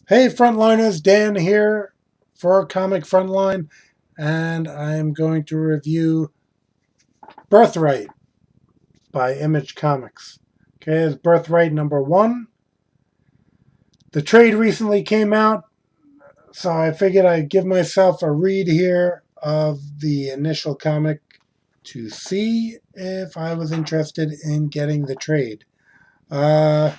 Hey Frontliners, Dan here for Comic Frontline, and I'm going to review Birthright by Image Comics. Okay, it's Birthright number one. The trade recently came out, so I figured I'd give myself a read here of the initial comic to see if I was interested in getting the trade. Uh,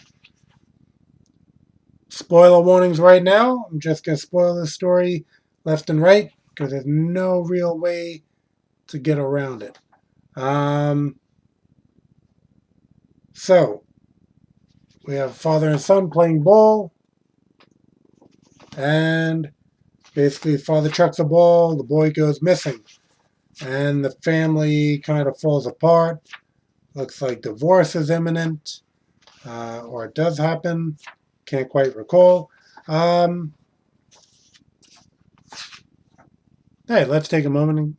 Spoiler warnings right now. I'm just going to spoil the story left and right because there's no real way to get around it. Um, so we have father and son playing ball, and basically father chucks a ball, the boy goes missing, and the family kind of falls apart. Looks like divorce is imminent, or it does happen. Can't quite recall. Um, hey, let's take a moment and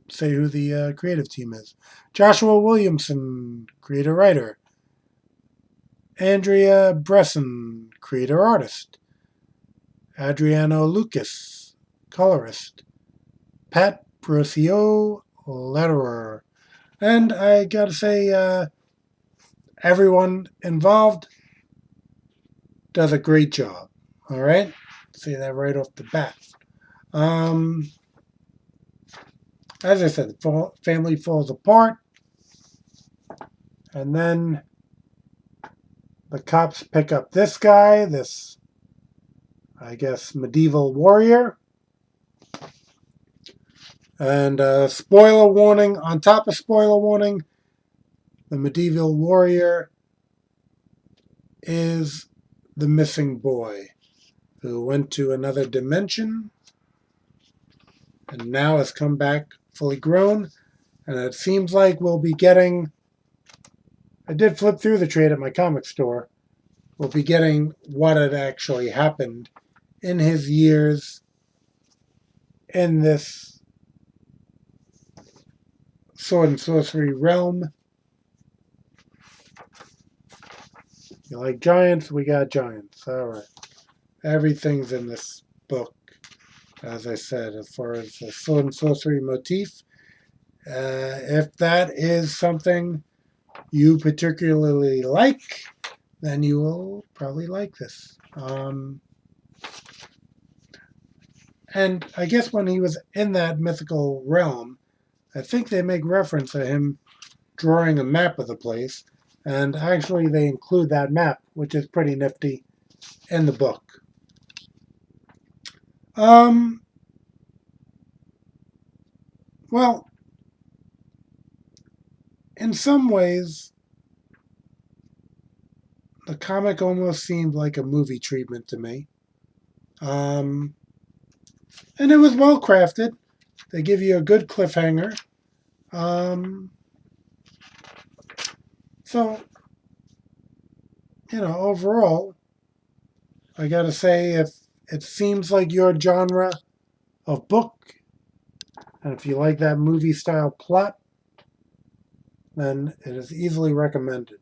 say who the creative team is. Joshua Williamson, creator writer. Andrea Bresson, creator artist. Adriano Lucas, colorist. Pat Brosio, letterer. And I gotta say, everyone involved does a great job. All right? Say that right off the bat. Um, as I said, the family falls apart, and then the cops pick up this guy, this, I guess, medieval warrior. And spoiler warning on top of spoiler warning, the medieval warrior is the missing boy who went to another dimension and now has come back fully grown. And it seems like we'll be getting. I did flip through the trade at my comic store. We'll be getting what had actually happened in his years in this sword and sorcery realm. You like giants? We got giants. All right. Everything's in this book, as I said, as far as the sword and sorcery motif. If that is something you particularly like, then you will probably like this. And I guess when he was in that mythical realm, I think they make reference to him drawing a map of the place. And actually, they include that map, which is pretty nifty, in the book. Um, well, in some ways, the comic almost seemed like a movie treatment to me. Um, and it was well crafted. They give you a good cliffhanger. Um, so, overall, I gotta say, if it seems like your genre of book, and if you like that movie style plot, then it is easily recommended.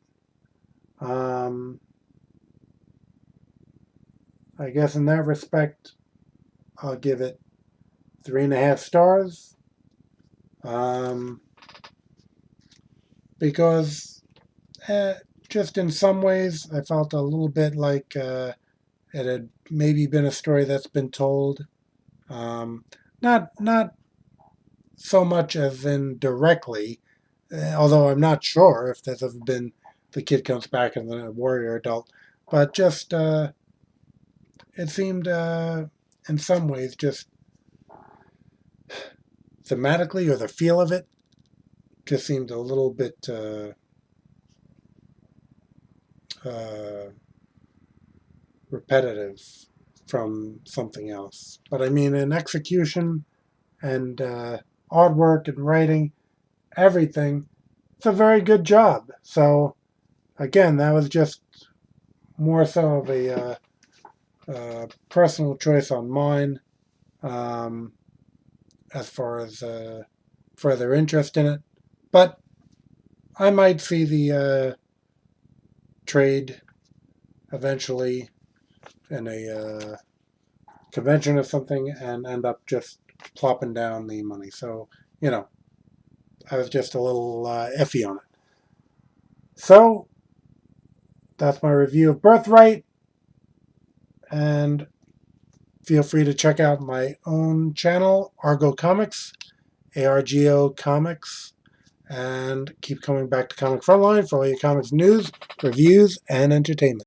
Um, I guess in that respect, I'll give it 3.5 stars. Um, because just in some ways, I felt a little bit like it had maybe been a story that's been told. Um, not so much as in directly, although I'm not sure if there's ever been the kid comes back as a warrior adult, but just it seemed in some ways just thematically or the feel of it just seemed a little bit uh, repetitive from something else. But I mean, in execution and artwork and writing, everything, it's a very good job. So again, that was just more so of a personal choice on mine, um, as far as further interest in it. But I might see the trade eventually in a convention or something and end up just plopping down the money. So, I was just a little iffy on it. So, that's my review of Birthright. And feel free to check out my own channel, Argo Comics, ARGO Comics. And keep coming back to Comic Frontline for all your comics news, reviews, and entertainment.